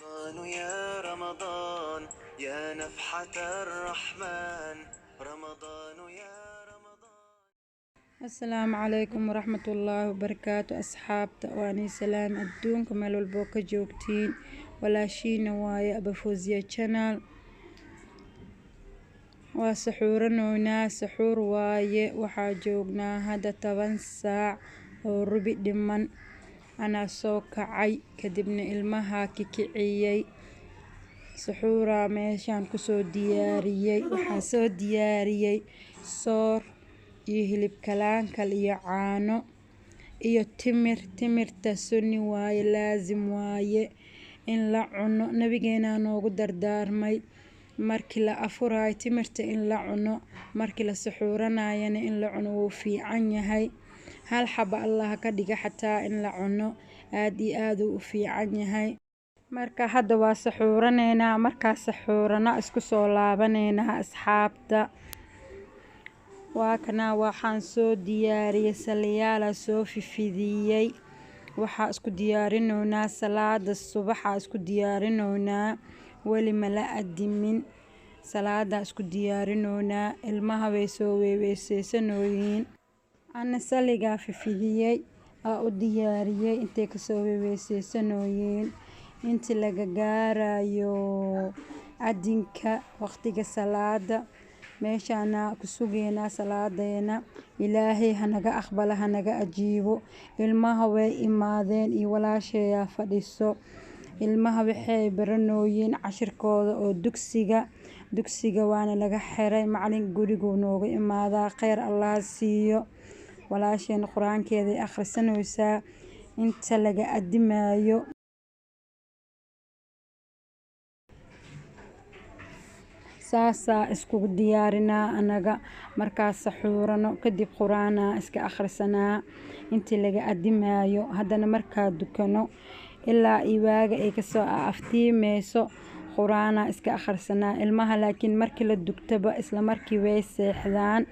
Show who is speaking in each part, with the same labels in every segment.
Speaker 1: رمضان يا رمضان يا نفحة الرحمن رمضان يا رمضان.
Speaker 2: السلام عليكم ورحمة الله وبركاته أصحابتا واني سلام أدونكم ميل walbo ka joogtiin walaashiina waaye Abafoziya channel waa saxuuranoynaa saxuur waaye waxaa joognaa hadda 10 saac oo rubi dhiman anaa soo kacay kadibna ilmaha kikiciyay saxuura meeshaan kusoo diyaariyay waxaa soo diyaariyay soor iyo hilib kalaankal iyo caano iyo timirta sunni waaye laazim waaye in la cuno nabigeena noogu dardaarmay markii la afuraay timirta in la cuno markii la saxuuranayana in la cuno wuu fiican yahay hal xaba Allah ka dhiga xataa in la cuno aad iyo aad u fiican yahay marka hadda waa saxuuraneena marka saxuurana isku soo laabaneena asxaabta waa kana waxaan soo diyaariyay saliyaala soo fifidiyay waxaa isku diyaarinoonaa salaada subaxa isku diyaarinoonaa wali mala adimin salaada isku diyaarinoonaa ilmaha way soo weeweysaysanooyin ana saliga fifidiyay u diyaariyay intay ka soo weeweysaysanooyin inta laga gaarayo adinka waqtiga salaada meeshana ku sugeena salaadeena ilaahay hanaga aqbala hanaga ajiibo ilmaha way imaadeen iyo walaasheeya fadhiso ilmaha waxay baranooyin cashirkooda oo dugsiga waana laga xiray macallin guriga nooga imaadaa khayr Allah siiyo walaasheen quraankeeda akhrisanaysaa inta laga adimayo saasa isku diyaarinaa anaga markaas saxuurano kadib quraana iska akhrisanaa intii laga adimayo haddana markaa dukano ilaa iwaaga ay kasoo aftiimeyso quraana iska akhrisanaa ilmaha laakiin markii la dugtaba isla markii way seexdaan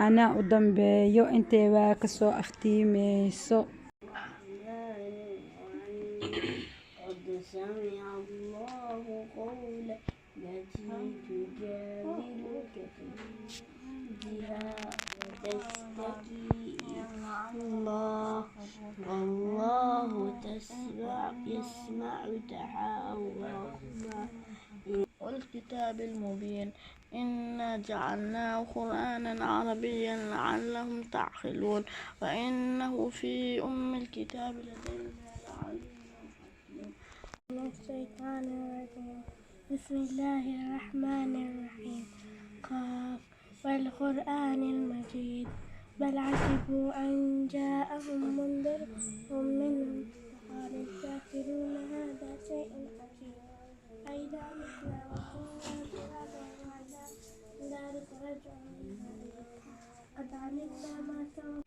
Speaker 2: ana u dambeeyo intay waa kasoo aftiimeyso
Speaker 3: التي تجادلك في زوجها وتشتكي إلى الله والله يسمع تحاورهما والكتاب المبين إنا جعلناه قرآنا عربيا لعلهم تعقلون وإنه في الكتاب لدينا لعليم بسم الله الرحمن الرحيم قاف والقرآن المجيد بل عجبوا أن جاءهم منذر منهم فقال الكافرون هذا شيء عجيب أئذا متنا وكنا ترابا وعدا ذلك رجع قد علمنا ما سوى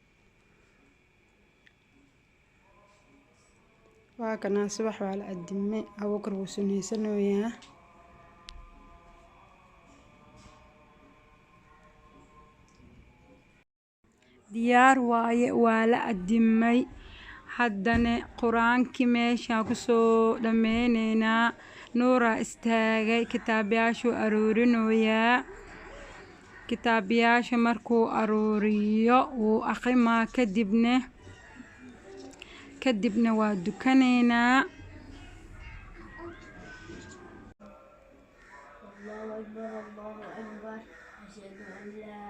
Speaker 2: waa kana subax waa la adimay abukar wuu suneysanayaa diyaar waaye waa la adimay haddana quraankii meesha ku soo dhameyneynaa nuura istaagay kitaabayaashu aruurinoyaa kitaabayaasha markuu aruuriyo wuu akhrimaa kadibna waa dukaneynaa
Speaker 3: الله أكبر أشهد أن لا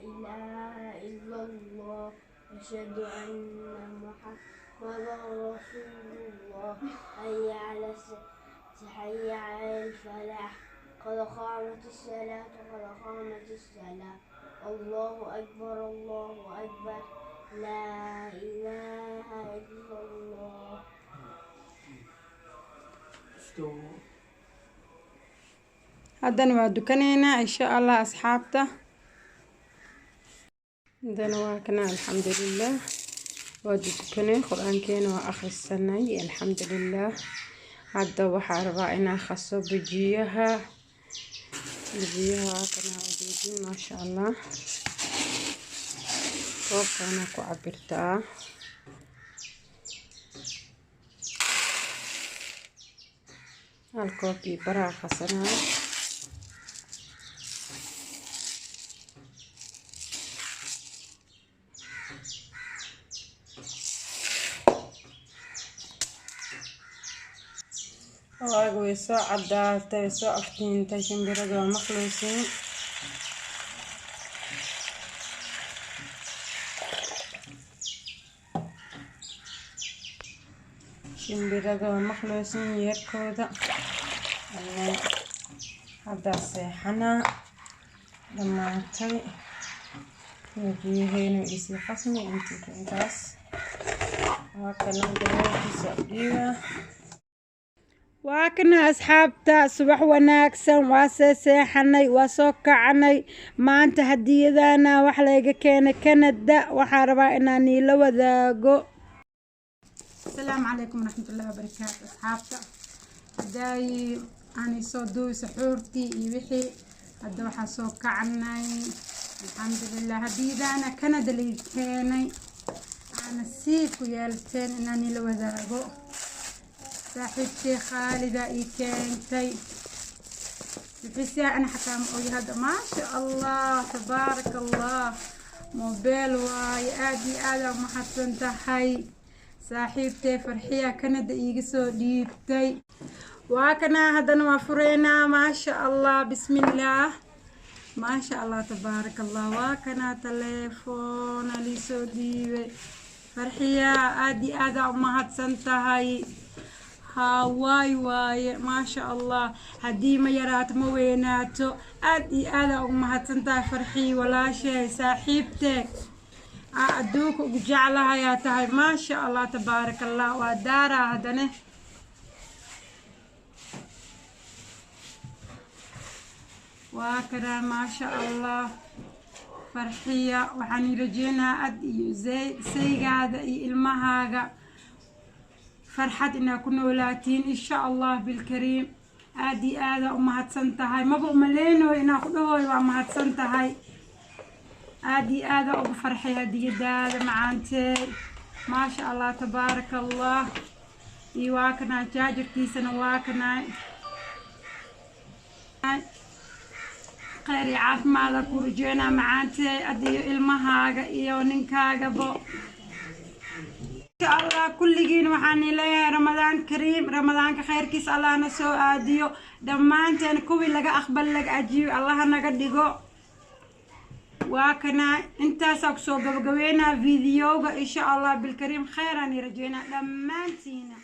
Speaker 3: إله إلا الله أشهد أن محمدا رسول الله حي على حي على الفلاح قد قامت الصلاة قد قامت الصلاة الله أكبر لا إله إلا الله
Speaker 2: haddana waa dukaneynaa insha Allah asxaabta haddana waa kana alxamdulilah waa dukanay quraankeena waa akhrisanay alxamdulilah hadda waxaa rabaa inaan qaso bijiyaha kana ujeedin maasha Allah koobkana ku cabirtaa halkoob iyo baraa qasanaa. waagu way soo cadaatay, way soo aftiintay, shimbiradu waa maqluusin. shimbiradu waa maqluusin yeerkooda. haddaa seexanaa dhammaantay. biyaheenu isii qasmi intaas. waa kana dareerkiisa dhiiga. waa kana asxaabta, subax wanaagsan. waa seexanay, waa soo kacanay. maanta hadiyadana wax laga keenay Canada. waxaan rabaa inaan ila wadaago. السلام عليكم ورحمة الله وبركاته أصحابتا. هداي أنا سو دوي سحورتي يبحي هدا وحا سو كعناي الحمد لله. هديدا أنا كندا اللي كاني أنا سيكو يالتين إناني لو ذاقو. صاحبتي خالدة إي كانتي بحسيا أنا حتى مقوي هذا ما شاء الله تبارك الله. موبيل واي آدي ومحطن تحي صاحبتي فرحية كندا إيجي سو ديبتي. واكنا هذا نوافرينا ما شاء الله بسم الله ما شاء الله تبارك الله. واكنا تليفون اللي سو ديبي فرحية آدي أمهات سنتهاي واي ما شاء الله. هدي ما يرات مويناتو آدي أمهات سنتهاي فرحي ولا شيء. صاحبتي أدوك وجعلها يا تهي ما شاء الله تبارك الله. ودارا هدنه وكذا ما شاء الله فرحية. وحني رجينا أدي زي سيجاد المهاجة فرحة إن كنا ولاتين إن شاء الله بالكريم. أدي أمهات سنتهاي ما بقول ملينو إن أخذوه وأمهات سنتهاي. آدي أبو فرحي هدي داد معانتي ما شاء الله تبارك الله. يواكنا جاجرتي سنواكنا خيري عاف مالك ورجينا معانتي أدي المهاجة إيو ننكاجة بو إن شاء الله كل جين وحاني لي رمضان كريم. رمضان كخير كيس الله نسو آديو دمانتي أنا كوي لقى أخبر لك أجيب الله نقدقو. وكنا انت ساكسو قبقوينا فيديو ان شاء الله بالكريم خيرا يرجينا لمانتينا.